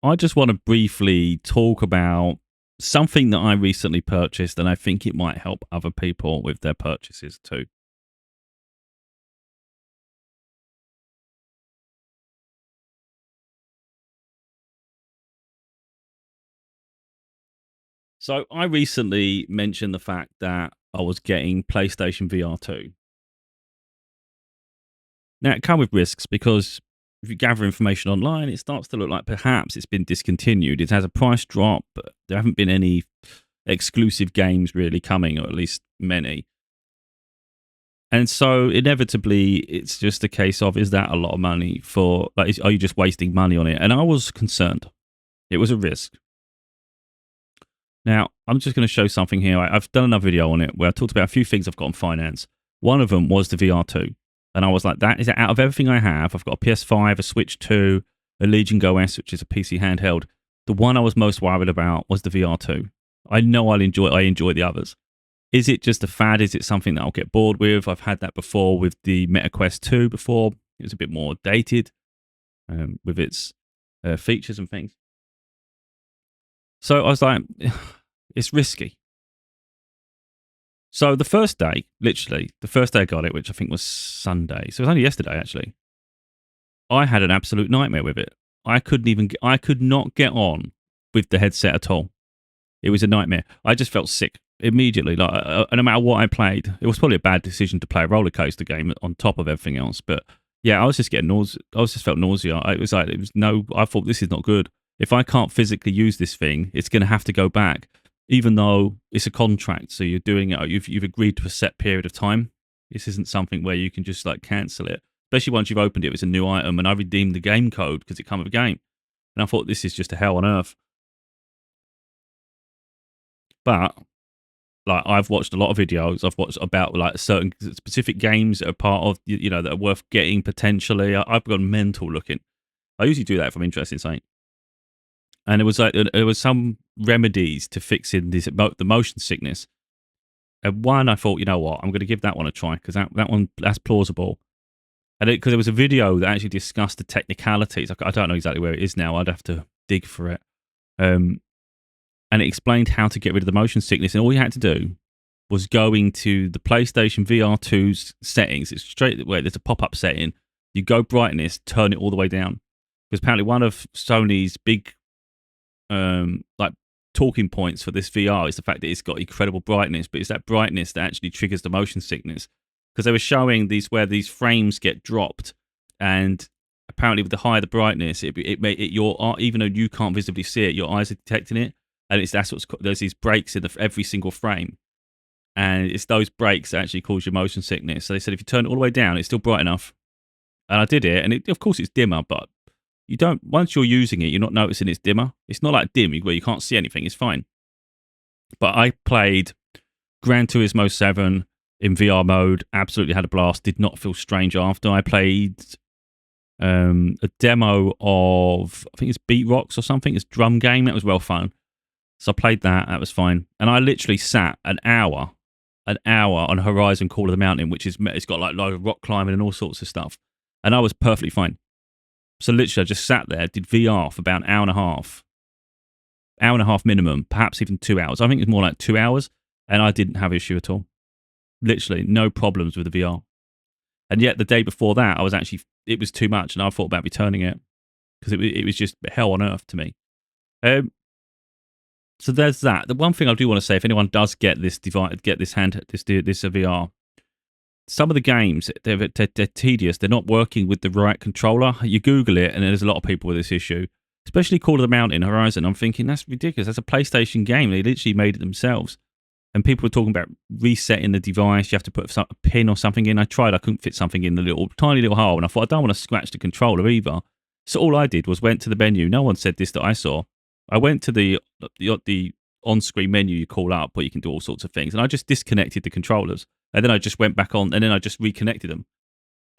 I just want to briefly talk about something that I recently purchased, and I think it might help other people with their purchases too. So, I recently mentioned the fact that I was getting PlayStation VR2. Now, it comes with risks because if you gather information online, it starts to look like perhaps it's been discontinued. It has a price drop, but there haven't been any exclusive games really coming, or at least many. And so inevitably, it's just a case of, is that a lot of money for, like, are you just wasting money on it? And I was concerned. It was a risk. Now, I'm just going to show something here. I've done another video on it where I talked about a few things I've got on finance. One of them was the VR2. And I was like, that is out of everything I have. I've got a PS5, a Switch 2, a Legion Go S, which is a PC handheld. The one I was most worried about was the VR2. I know I enjoy the others. Is it just a fad? Is it something that I'll get bored with? I've had that before with the Meta Quest 2 before. It was a bit more dated with its features and things. So I was like, it's risky. So the first day, literally, the first day I got it, which I think was Sunday. So it was only yesterday, actually. I had an absolute nightmare with it. I could not get on with the headset at all. It was a nightmare. I just felt sick immediately. Like, no matter what I played, it was probably a bad decision to play a roller coaster game on top of everything else. But yeah, I was just getting nausea. I was just felt nausea. It was no. I thought this is not good. If I can't physically use this thing, it's going to have to go back, even though it's a contract. So you're doing it. You've agreed to a set period of time. This isn't something where you can just like cancel it. Especially once you've opened it, it's a new item, and I redeemed the game code because it comes with a game. And I thought this is just a hell on earth. But like I've watched a lot of videos. I've watched about like certain specific games that are part of that are worth getting potentially. I've gone mental looking. I usually do that if I'm interested in something. And it was like there was some remedies to fixing the motion sickness. And one, I thought, you know what, I'm going to give that one a try because that's plausible. And because there was a video that actually discussed the technicalities. I don't know exactly where it is now. I'd have to dig for it. And it explained how to get rid of the motion sickness. And all you had to do was go into the PlayStation VR2's settings. It's straight where there's a pop-up setting. You go brightness, turn it all the way down. Because apparently one of Sony's big like talking points for this VR is the fact that it's got incredible brightness, but it's that brightness that actually triggers the motion sickness. Because they were showing where these frames get dropped, and apparently with the higher the brightness, even though you can't visibly see it, your eyes are detecting it. And there's these breaks in every single frame, and it's those breaks that actually cause your motion sickness. So they said if you turn it all the way down, it's still bright enough. And I did it, and of course it's dimmer, but you don't. Once you're using it, you're not noticing it's dimmer. It's not like dim where you can't see anything. It's fine. But I played Gran Turismo 7 in VR mode. Absolutely had a blast. Did not feel strange after. I played a demo of I think it's Beat Rocks or something. It's a drum game. That was well fun. So I played that. That was fine. And I literally sat an hour on Horizon Call of the Mountain, it's got like loads of rock climbing and all sorts of stuff. And I was perfectly fine. So literally I just sat there, did VR for about an hour and a half minimum, perhaps even 2 hours. I think it's more like 2 hours. And I didn't have issue at all. Literally no problems with the VR. And yet the day before that, it was too much. And I thought about returning it because it was just hell on earth to me. So there's that. The one thing I do want to say, if anyone does get this device, get this VR, some of the games they're tedious. They're not working with the right controller. You Google it, and there's a lot of people with this issue, especially Call of the Mountain, Horizon. I'm thinking that's ridiculous. That's a PlayStation game. They literally made it themselves. And people were talking about resetting the device. You have to put a pin or something in. I tried. I couldn't fit something in the tiny little hole, and I thought I don't want to scratch the controller either. So all I did was went to the menu. No one said this that I saw. I went to the on-screen menu you call up where you can do all sorts of things, and I just disconnected the controllers, and then I just went back on, and then I just reconnected them,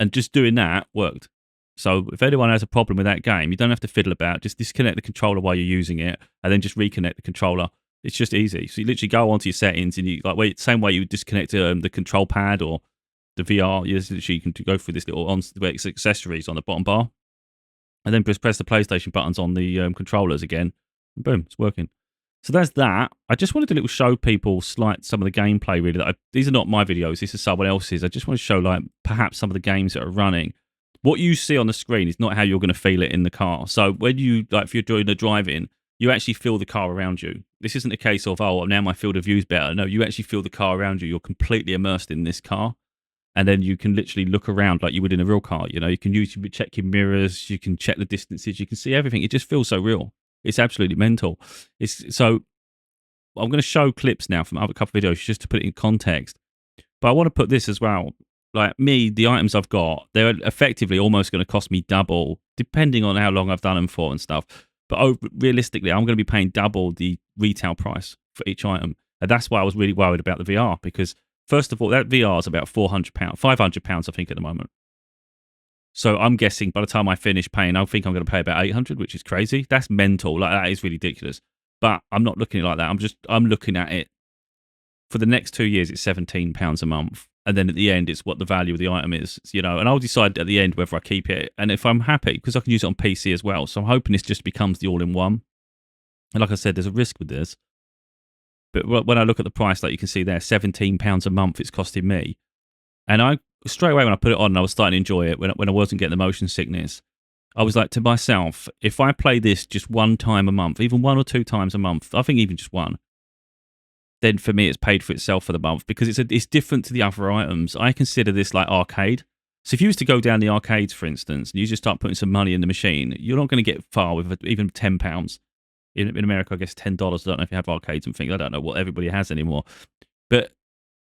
and just doing that worked. So if anyone has a problem with that game, you don't have to fiddle about. Just disconnect the controller while you're using it, and then just reconnect the controller. It's just easy. So you literally go onto your settings, and same way you would disconnect the control pad or the VR. You can go through this little accessories on the bottom bar. and then just press the PlayStation buttons on the controllers again, and boom, it's working. So there's that. I just wanted to little show people some of the gameplay really. These are not my videos. This is someone else's. I just want to show like perhaps some of the games that are running. What you see on the screen is not how you're going to feel it in the car. So when you like, if you're doing the drive-in, you actually feel the car around you. This isn't a case of now my field of view is better. No, you actually feel the car around you. You're completely immersed in this car. And then you can literally look around like you would in a real car. You know, you can check your mirrors, you can check the distances, you can see everything. It just feels so real. It's absolutely mental. So I'm going to show clips now from other couple of videos just to put it in context. But I want to put this as well. Like me, the items I've got, they're effectively almost going to cost me double, depending on how long I've done them for and stuff. But realistically, I'm going to be paying double the retail price for each item. And that's why I was really worried about the VR, because first of all, that VR is about £400, £500, I think, at the moment. So I'm guessing by the time I finish paying, I think I'm going to pay about 800, which is crazy. That's mental. Like, that is ridiculous. But I'm not looking at it like that. I'm looking at it for the next 2 years. It's £17 a month, and then at the end, it's what the value of the item is. You know, and I'll decide at the end whether I keep it. And if I'm happy, because I can use it on PC as well. So I'm hoping this just becomes the all-in-one. And like I said, there's a risk with this. But when I look at the price, like you can see there, £17 a month it's costing me. And I straight away when I put it on, I was starting to enjoy it when I wasn't getting the motion sickness. I was like to myself, if I play this just one time a month, even 1 or 2 times a month, I think even just one, then for me it's paid for itself for the month, because it's different to the other items. I consider this like arcade. So if you was to go down the arcades, for instance, and you just start putting some money in the machine, you're not going to get far with even £10. In America, I guess $10. I don't know if you have arcades and things. I don't know what everybody has anymore. But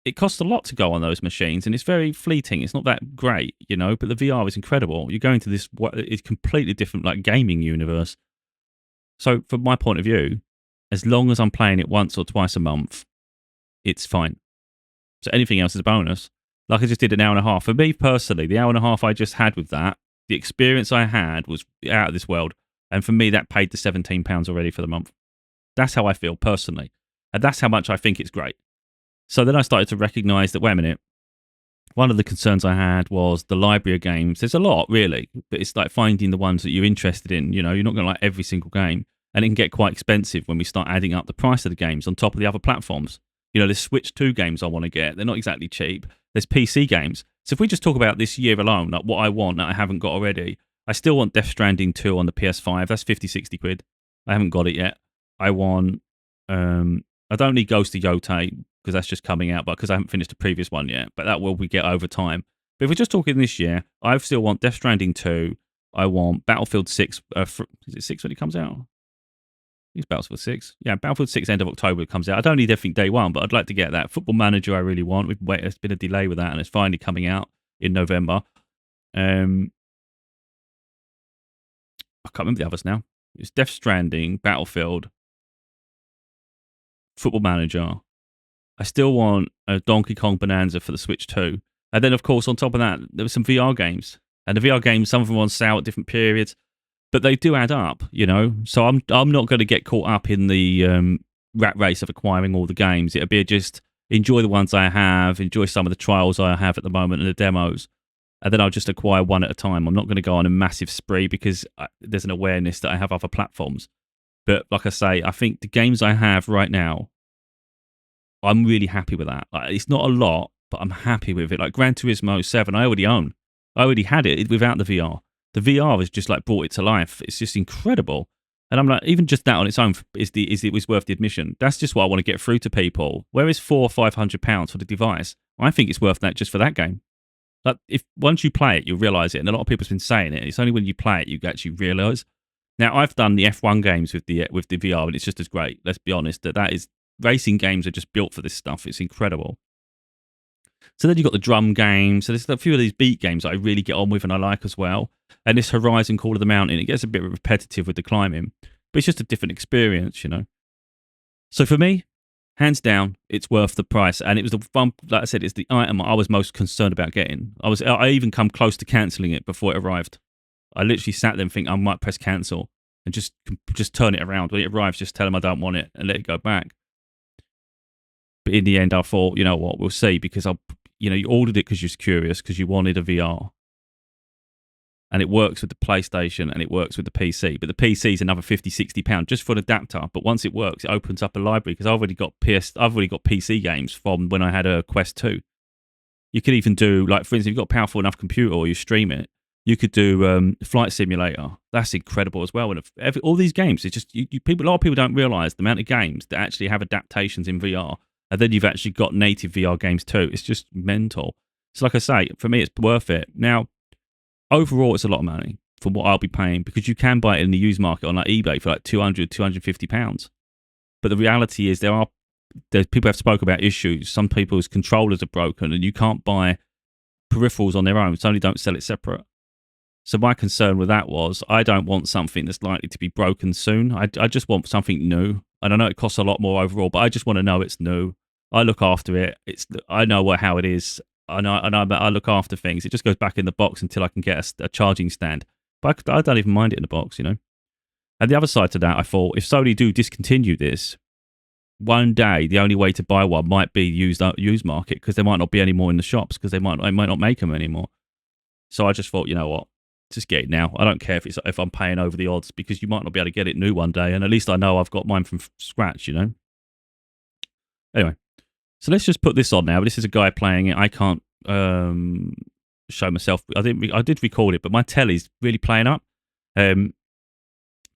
it costs a lot to go on those machines, and it's very fleeting. It's not that great, you know, but the VR is incredible. You're going to this it's completely different, like, gaming universe. So from my point of view, as long as I'm playing it once or twice a month, it's fine. So anything else is a bonus. Like I just did an hour and a half. For me personally, the hour and a half I just had with that, the experience I had was out of this world. And for me, that paid the £17 already for the month. That's how I feel personally. And that's how much I think it's great. So then I started to recognize that, wait a minute, one of the concerns I had was the library of games. There's a lot, really, but it's like finding the ones that you're interested in. You know, you're not going to like every single game. And it can get quite expensive when we start adding up the price of the games on top of the other platforms. You know, there's Switch 2 games I want to get. They're not exactly cheap. There's PC games. So if we just talk about this year alone, like what I want that I haven't got already, I still want Death Stranding 2 on the PS5. That's 50, 60 quid. I haven't got it yet. I want... I don't need Ghost of Yotei, because that's just coming out, but because I haven't finished the previous one yet. But that will we get over time. But if we're just talking this year, I still want Death Stranding 2. I want Battlefield 6. Is it 6 when it comes out? It's Battlefield 6. Yeah, Battlefield 6 end of October it comes out. I don't need everything day one, but I'd like to get that. Football Manager I really want. There's been a delay with that, and it's finally coming out in November. I can't remember the others now. It's Death Stranding, Battlefield, Football Manager. I still want a Donkey Kong Bonanza for the Switch 2. And then, of course, on top of that, there were some VR games. And the VR games, some of them were on sale at different periods, but they do add up, you know. So I'm not going to get caught up in the rat race of acquiring all the games. It'll be just enjoy the ones I have, enjoy some of the trials I have at the moment and the demos, and then I'll just acquire one at a time. I'm not going to go on a massive spree because there's an awareness that I have other platforms. But like I say, I think the games I have right now, I'm really happy with that. Like, it's not a lot, but I'm happy with it. Like Gran Turismo 7, I already own. I already had it without the VR. The VR has just like brought it to life. It's just incredible. And I'm like, even just that on its own it was worth the admission. That's just what I want to get through to people. Where is £400 or £500 for the device? I think it's worth that just for that game. Like, if once you play it, you'll realise it. And a lot of people have been saying it. It's only when you play it you actually realise. Now, I've done the F1 games with the VR, and it's just as great. Let's be honest. That is, racing games are just built for this stuff. It's incredible. So then you've got the drum games. So there's a few of these beat games that I really get on with and I like as well. And this Horizon Call of the Mountain, it gets a bit repetitive with the climbing, but it's just a different experience, you know. So for me, hands down, it's worth the price. And it was the one, like I said, it's the item I was most concerned about getting. I even come close to cancelling it before it arrived. I literally sat there and think I might press cancel and just turn it around. When it arrives, just tell them I don't want it and let it go back. But in the end, I thought, you know what, we'll see, because you ordered it because you're curious, because you wanted a VR. and it works with the PlayStation and it works with the PC. But the PC is another £50-60 just for an adapter. But once it works, it opens up a library because I've already got PC games from when I had a Quest 2. You could even do, like, for instance, if you've got a powerful enough computer or you stream it, you could do Flight Simulator. That's incredible as well. And all these games, it's just a lot of people don't realise the amount of games that actually have adaptations in VR, and then you've actually got native VR games too. It's just mental. So, like I say, for me, it's worth it. Now, overall, it's a lot of money for what I'll be paying because you can buy it in the used market on like eBay for like £200-250. But the reality is there's people have spoke about issues. Some people's controllers are broken and you can't buy peripherals on their own. Sony don't sell it separate. So my concern with that was I don't want something that's likely to be broken soon. I just want something new. And I know it costs a lot more overall, but I just want to know it's new. I look after it. I know how it is. I look after things. It just goes back in the box until I can get a charging stand. But I don't even mind it in the box, you know. And the other side to that, I thought, if Sony do discontinue this, one day the only way to buy one might be used market because there might not be any more in the shops because they might not make them anymore. So I just thought, you know what, just get it now. I don't care if I'm paying over the odds because you might not be able to get it new one day, and at least I know I've got mine from scratch, you know. Anyway, so let's just put this on now. This is a guy playing it. I can't show myself. I did record it, but my telly's really playing up.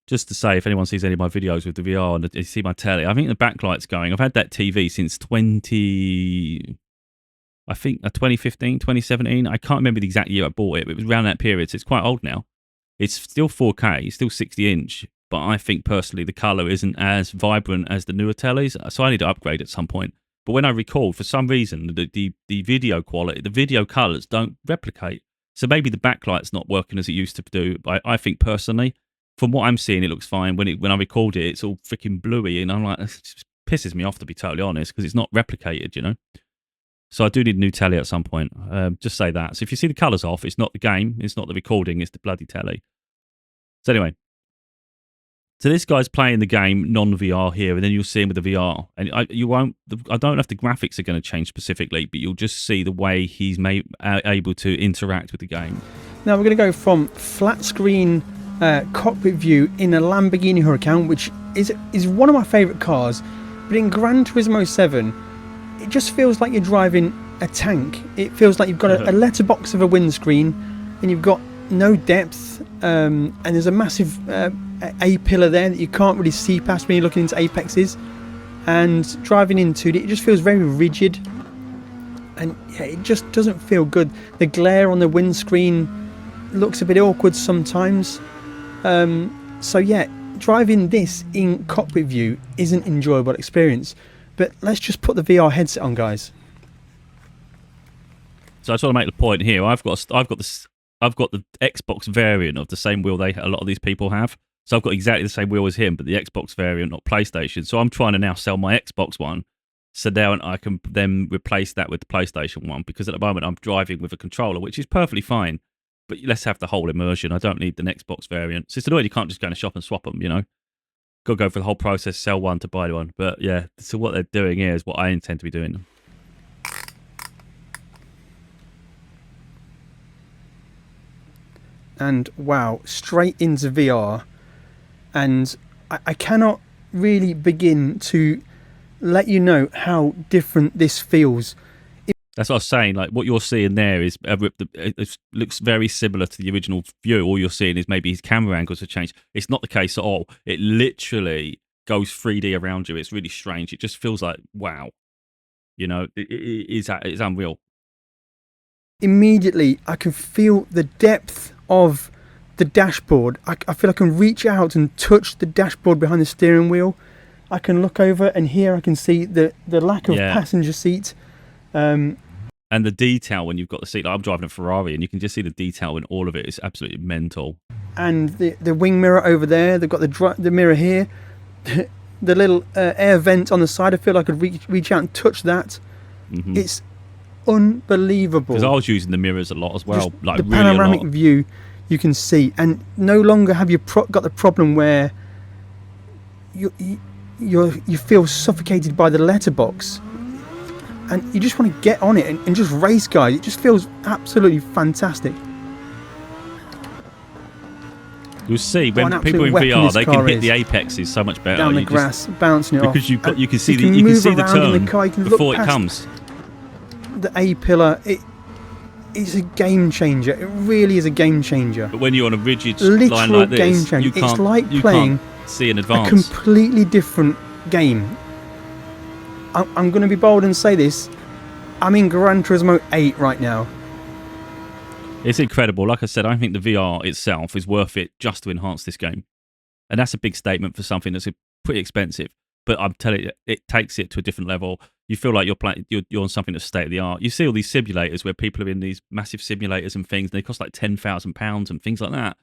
Just to say, if anyone sees any of my videos with the VR and you see my telly, I think the backlight's going. I've had that TV since 2015, 2017. I can't remember the exact year I bought it, but it was around that period, so it's quite old now. It's still 4K, it's still 60-inch, but I think personally the colour isn't as vibrant as the newer tellies, so I need to upgrade at some point. But when I record, for some reason, the video quality, the video colours don't replicate. So maybe the backlight's not working as it used to do. But I think personally, from what I'm seeing, it looks fine. When I record it, it's all freaking bluey, and I'm like, it just pisses me off, to be totally honest, because it's not replicated, you know. So I do need a new telly at some point. Just say that. So if you see the colours off, it's not the game, it's not the recording, it's the bloody telly. So anyway, so this guy's playing the game non-VR here, and then you'll see him with the VR. And I don't know if the graphics are going to change specifically, but you'll just see the way he's able to interact with the game. Now we're going to go from flat screen cockpit view in a Lamborghini Huracan, which is one of my favourite cars. But in Gran Turismo 7, it just feels like you're driving a tank. It feels like you've got a letterbox of a windscreen, and you've got no depth, and there's a massive A-pillar there that you can't really see past when you're looking into apexes. And driving into it just feels very rigid, and yeah, it just doesn't feel good. The glare on the windscreen looks a bit awkward sometimes. So yeah, driving this in cockpit view isn't an enjoyable experience. But let's just put the VR headset on, guys. So I just want to make the point here. I've got the Xbox variant of the same wheel a lot of these people have. So I've got exactly the same wheel as him, but the Xbox variant, not PlayStation. So I'm trying to now sell my Xbox one, so now I can then replace that with the PlayStation one, because at the moment I'm driving with a controller, which is perfectly fine. But let's have the whole immersion. I don't need the Xbox variant. So it's annoying you can't just go in a shop and swap them, you know. Got to go for the whole process, sell one to buy one. But yeah, so what they're doing here is what I intend to be doing. And wow, straight into VR. And I cannot really begin to let you know how different this feels. That's what I was saying. Like, what you're seeing there is it looks very similar to the original view. All you're seeing is maybe his camera angles have changed. It's not the case at all. It literally goes 3D around you. It's really strange. It just feels like, wow. You know, it's unreal. Immediately, I can feel the depth of the dashboard. I feel I can reach out and touch the dashboard behind the steering wheel. I can look over, and here I can see the lack of passenger seat. And the detail when you've got the seat. Like, I'm driving a Ferrari, and you can just see the detail in all of it. It's absolutely mental. And the wing mirror over there. They've got the mirror here. The little air vent on the side. I feel I could reach out and touch that. Mm-hmm. It's unbelievable. Because I was using the mirrors a lot as well. Just like the really panoramic view you can see, and no longer have you got the problem where you feel suffocated by the letterbox. And you just want to get on it and just race, guys. It just feels absolutely fantastic. You'll see What when an people in absolute weapon VR, this they can car hit is. the apexes so much better. Down the You grass, bouncing it off. because And you can see you the move turn around in the car, you can look before it past comes. the A pillar. It's a game changer. It really is a game changer. But when you're on a rigid Literal line like game this, changer. you can't, It's like you playing can't see in a advance. completely different game. I'm going to be bold and say this. I'm in Gran Turismo 8 right now. It's incredible. Like I said, I think the VR itself is worth it just to enhance this game. And that's a big statement for something that's pretty expensive. But I'm telling you, it takes it to a different level. You feel like you're on something that's state of the art. You see all these simulators where people are in these massive simulators and things, and they cost like £10,000 and things like that.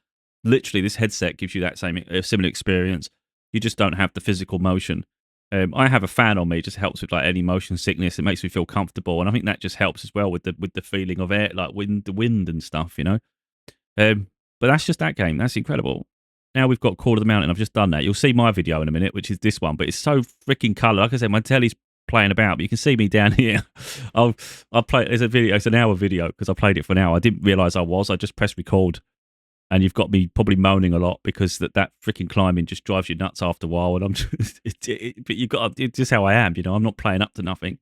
Literally, this headset gives you that similar experience. You just don't have the physical motion. I have a fan on me; it just helps with like any motion sickness. It makes me feel comfortable, and I think that just helps as well with the feeling of air, like the wind and stuff, you know. But that's just that game. That's incredible. Now we've got Call of the Mountain. I've just done that. You'll see my video in a minute, which is this one. But it's so freaking colour. Like I said, my telly's playing about, but you can see me down here. I'll play. There's a video. It's an hour video because I played it for an hour. I didn't realise I just pressed record, and you've got me probably moaning a lot because that freaking climbing just drives you nuts after a while. And I'm just, but you got it's just how I am. You know, I'm not playing up to nothing.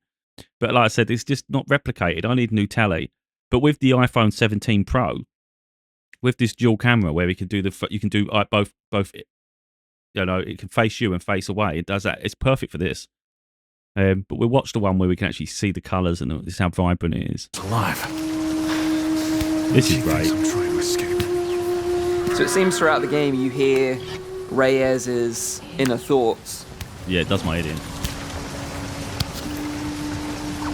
But like I said, it's just not replicated. I need a new tally. But with the iPhone 17 Pro, with this dual camera where you can do both, you know, it can face you and face away. It does that. It's perfect for this. But we'll watch the one where we can actually see the colours and this how vibrant it is. It's alive. This is great. I'm trying to escape. So it seems throughout the game you hear Reyes's inner thoughts. Yeah, it does my head in.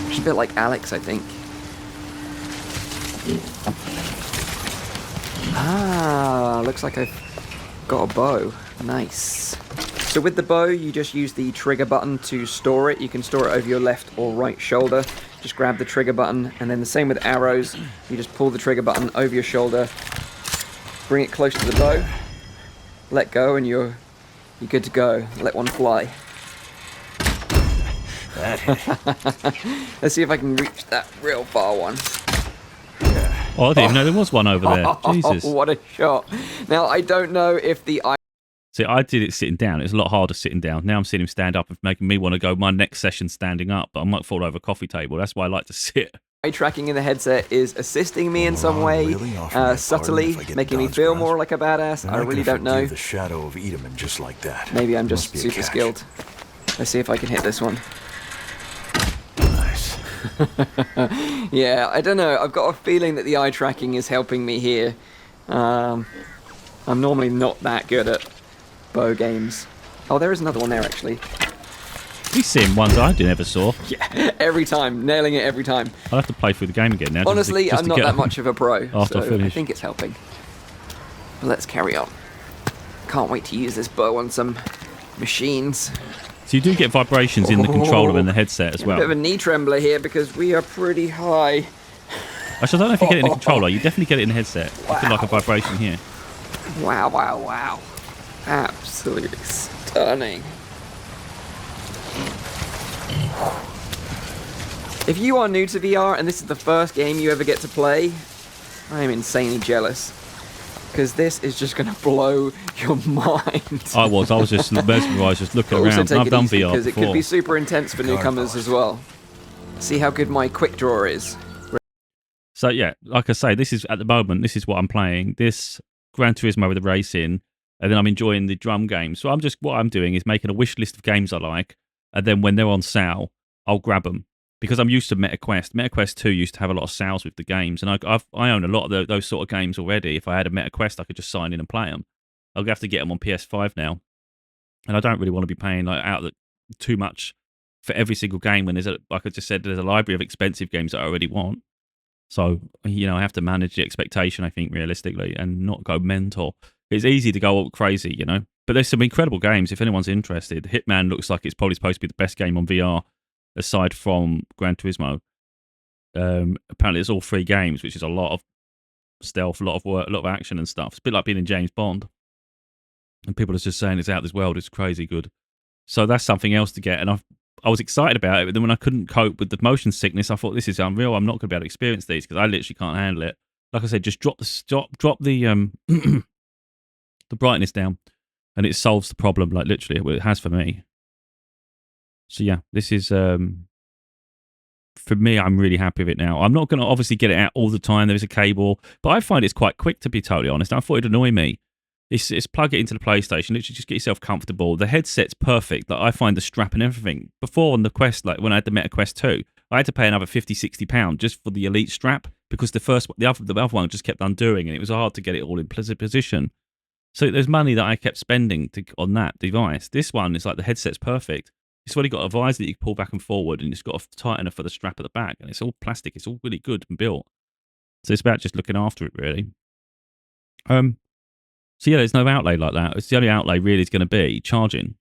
She's a bit like Alex, I think. Ah, looks like I've got a bow. Nice. So with the bow, you just use the trigger button to store it. You can store it over your left or right shoulder. Just grab the trigger button, and then the same with arrows. You just pull the trigger button over your shoulder, bring it close to the bow, let go, and you're good to go. Let one fly. That hit. Let's see if I can reach that real far one. Oh, I didn't even know there was one over there. Jesus. What a shot. Now, I don't know if the See, I did it sitting down. It's a lot harder sitting down. Now I'm seeing him stand up and making me want to go my next session standing up, but I might fall over a coffee table. That's why I like to sit. eye tracking in the headset is assisting me in some way, subtly, making me feel more like a badass. I really don't know. The shadow of Edelman just like that. Maybe I'm just Must be a super catch. skilled. Let's see if I can hit this one. Nice. Yeah, I don't know. I've got a feeling that the eye tracking is helping me here. I'm normally not that good at bow games. Oh, there is another one there, actually. He's seeing ones I never saw. Yeah, every time. Nailing it every time. I'll have to play through the game again now. Honestly, just I'm to not get that much of a pro, after I so I finish. think it's helping. But let's carry on. Can't wait to use this bow on some machines. So you do get vibrations in the controller and the headset as A bit of a well. knee trembler here because we are pretty high. Actually, I don't know if you get it in the controller. You definitely get it in the headset. I feel like a vibration here. Wow, wow, wow. Absolutely stunning. If you are new to VR and this is the first game you ever get to play, I am insanely jealous. Because this is just going to blow your mind. I was just mesmerised, just looking Also around. take I've it done easy, VR because it before. could be super intense for newcomers as well. See how good my quick draw is. So yeah, like I say, this is at the moment. This is what I'm playing. This Gran Turismo with the racing, and then I'm enjoying the drum games. So what I'm doing is making a wish list of games I like, and then when they're on sale, I'll grab them because I'm used to MetaQuest. MetaQuest 2 used to have a lot of sales with the games, and I own a lot of those sort of games already. If I had a MetaQuest, I could just sign in and play them. I'll have to get them on PS5 now, and I don't really want to be paying too much for every single game when like I just said, there's a library of expensive games that I already want. So, you know, I have to manage the expectation, I think, realistically, and not go mental. It's easy to go all crazy, you know. But there's some incredible games if anyone's interested. Hitman looks like it's probably supposed to be the best game on VR, aside from Gran Turismo. Apparently, it's all 3 games, which is a lot of stealth, a lot of work, a lot of action and stuff. It's a bit like being in James Bond. And people are just saying it's out of this world. It's crazy good. So that's something else to get. And I was excited about it, but then when I couldn't cope with the motion sickness, I thought this is unreal. I'm not going to be able to experience these because I literally can't handle it. Like I said, just drop the the brightness down, and it solves the problem. Like literally, it has for me. So yeah, this is for me. I'm really happy with it now. I'm not going to obviously get it out all the time. There's a cable, but I find it's quite quick, to be totally honest. I thought it'd annoy me. It's plug it into the PlayStation. Literally, just get yourself comfortable. The headset's perfect. Like I find the strap and everything. Before on the Quest, like when I had the Meta Quest 2, I had to pay another £50-60 just for the Elite strap because the other one just kept undoing, and it was hard to get it all in position. So there's money that I kept spending on that device. This one is like the headset's perfect. It's already got a visor that you can pull back and forward, and it's got a tightener for the strap at the back, and it's all plastic. It's all really good and built. So it's about just looking after it, really. So yeah, there's no outlay like that. It's the only outlay really is going to be charging,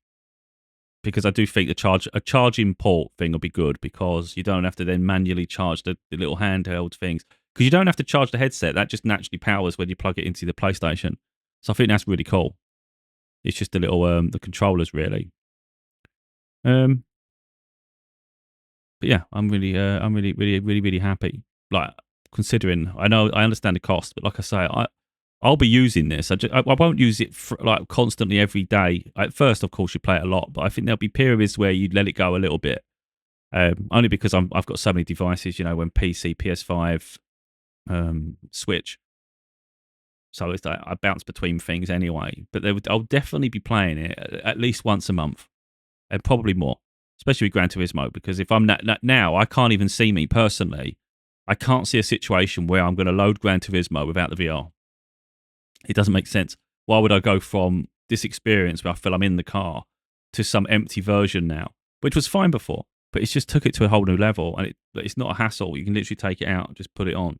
because I do think a charging port thing will be good, because you don't have to then manually charge the little handheld things, because you don't have to charge the headset. That just naturally powers when you plug it into the PlayStation. So I think that's really cool. It's just the little the controllers really. But yeah, I'm really happy. Like considering I understand the cost, but like I say, I'll be using this. I won't use it like constantly every day. At first, of course, you play it a lot, but I think there'll be periods where you'd let it go a little bit. Only because I've got so many devices, when PC, PS5, Switch. So it's like I bounce between things anyway. But I'll definitely be playing it at least once a month, and probably more, especially with Gran Turismo. Because if I'm now, I can't even see me personally. I can't see a situation where I'm going to load Gran Turismo without the VR. It doesn't make sense. Why would I go from this experience where I feel I'm in the car to some empty version now, which was fine before, but it's just took it to a whole new level, and it's not a hassle. You can literally take it out and just put it on.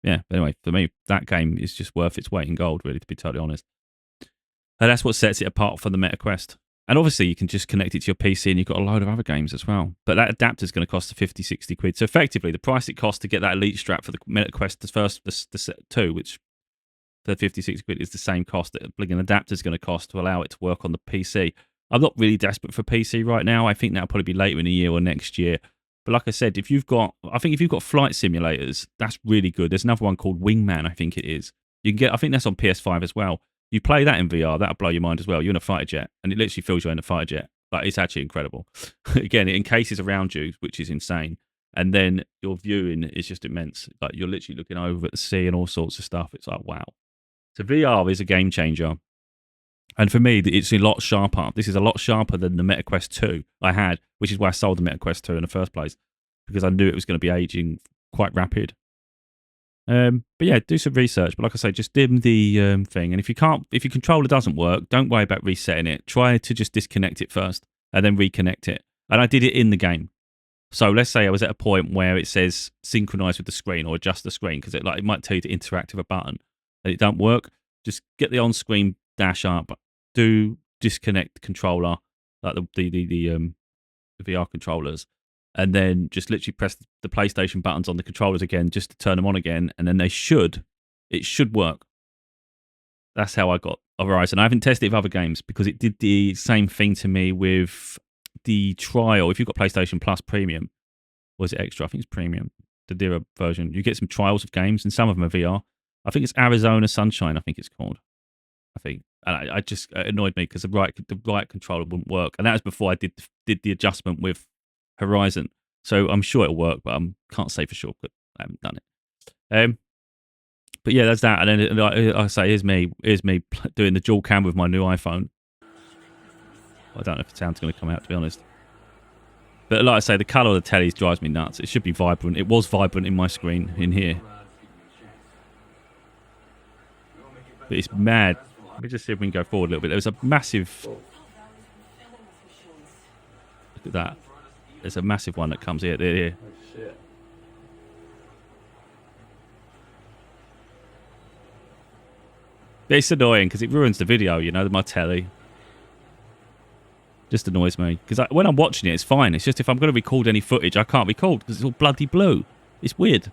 Yeah, but anyway, for me, that game is just worth its weight in gold, really, to be totally honest. And that's what sets it apart from the Meta Quest. And obviously, you can just connect it to your PC, and you've got a load of other games as well. But that adapter is going to cost 50, 60 quid. So effectively, the price it costs to get that Elite strap for the Meta Quest, the set 2, which for 50, 60 quid is the same cost that an adapter is going to cost to allow it to work on the PC. I'm not really desperate for PC right now. I think that'll probably be later in the year or next year. But like I said, if you've got flight simulators, that's really good. There's another one called Wingman, I think it is. You can get, I think that's on PS5 as well. You play that in VR, that'll blow your mind as well. You're in a fighter jet, and it literally feels you're in a fighter jet. Like, it's actually incredible. Again, it encases around you, which is insane. And then your viewing is just immense. Like, you're literally looking over at the sea and all sorts of stuff. It's like, wow. So VR is a game changer. And for me, it's a lot sharper. This is a lot sharper than the Meta Quest 2 I had, which is why I sold the Meta Quest 2 in the first place, because I knew it was going to be aging quite rapid. But yeah, do some research. But like I say, just dim the thing. And if your controller doesn't work, don't worry about resetting it. Try to just disconnect it first and then reconnect it. And I did it in the game. So let's say I was at a point where it says synchronize with the screen or adjust the screen, because it might tell you to interact with a button and it don't work. Just get the on-screen dash up. Do disconnect the controller, like the VR controllers, and then just literally press the PlayStation buttons on the controllers again just to turn them on again, and then it should work. That's how I got Horizon. I haven't tested it with other games because it did the same thing to me with the trial. If you've got PlayStation Plus Premium, or is it Extra? I think it's Premium, the dearer version. You get some trials of games, and some of them are VR. I think it's Arizona Sunshine, I think it's called. I think. And I just, it annoyed me because the right controller wouldn't work. And that was before I did the adjustment with Horizon. So I'm sure it'll work, but I can't say for sure because I haven't done it. But yeah, that's that. And then, like I say, here's me doing the dual cam with my new iPhone. I don't know if the sound's going to come out, to be honest. But like I say, the colour of the telly drives me nuts. It should be vibrant. It was vibrant in my screen in here. But it's mad. Let me just see if we can go forward a little bit. There was a massive... Look at that. There's a massive one that comes here. There. It's annoying because it ruins the video, my telly. Just annoys me. Because when I'm watching it, it's fine. It's just if I'm going to record any footage, I can't record because it's all bloody blue. It's weird.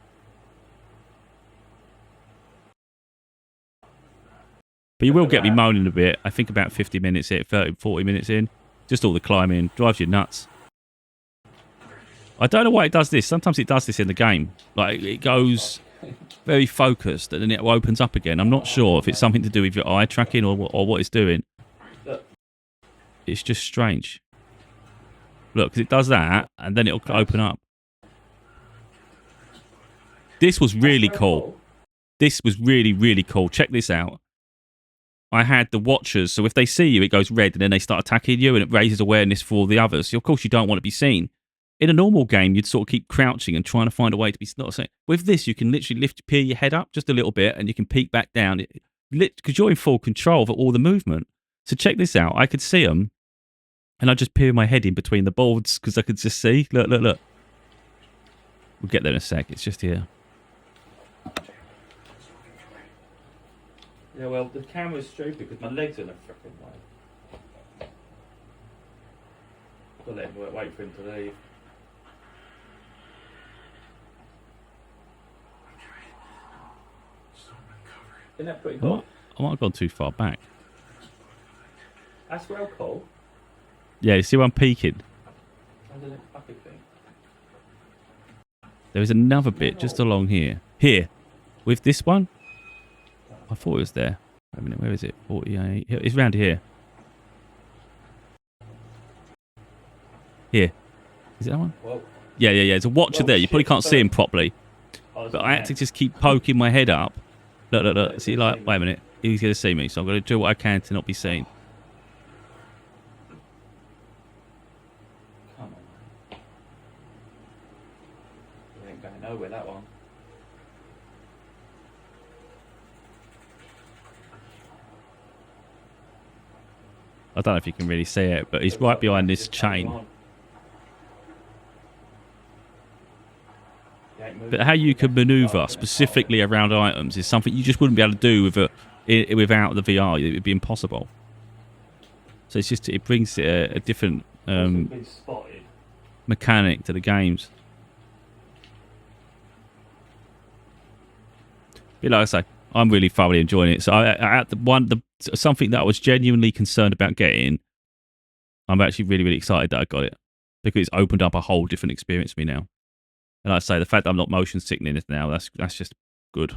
But you will get me moaning a bit. I think about 50 minutes in, 30, 40 minutes in. Just all the climbing. Drives you nuts. I don't know why it does this. Sometimes it does this in the game. Like, it goes very focused, and then it opens up again. I'm not sure if it's something to do with your eye tracking or what it's doing. It's just strange. Look, because it does that, and then it'll open up. This was really cool. This was really, really cool. Check this out. I had the watchers, so if they see you, it goes red, and then they start attacking you, and it raises awareness for all the others. So of course, you don't want to be seen. In a normal game, you'd sort of keep crouching and trying to find a way to be not seen. With this, you can literally peer your head up just a little bit, and you can peek back down. Because you're in full control of all the movement. So check this out. I could see them, and I just peer my head in between the boards because I could just see. Look, look, look. We'll get there in a sec. It's just here. Yeah, well, the camera's stupid because my legs are in a freaking way. I've got to let him wait for him to leave. Isn't that pretty cool? I might have gone too far back. That's real cool. Yeah, you see where I'm peeking? There is another bit just along here. Here. With this one. I thought it was there. Wait a minute, where is it? 48. It's round here. Here. Is it that one? Whoa. Yeah. There's a watcher there. You probably can't see him properly. But I had to just keep poking my head up. Look. See, like, wait a minute. He's going to see me, so I'm going to do what I can to not be seen. Come on. You ain't going nowhere, that one. I don't know if you can really see it, but he's right behind this chain. But how you can maneuver specifically around items is something you just wouldn't be able to do without the VR. It would be impossible. So it's just, it brings a different mechanic to the games. But like I say, I'm really thoroughly enjoying it. So something that I was genuinely concerned about getting, I'm actually really, really excited that I got it because it's opened up a whole different experience for me now. And like I say, the fact that I'm not motion sickening it now, that's just good.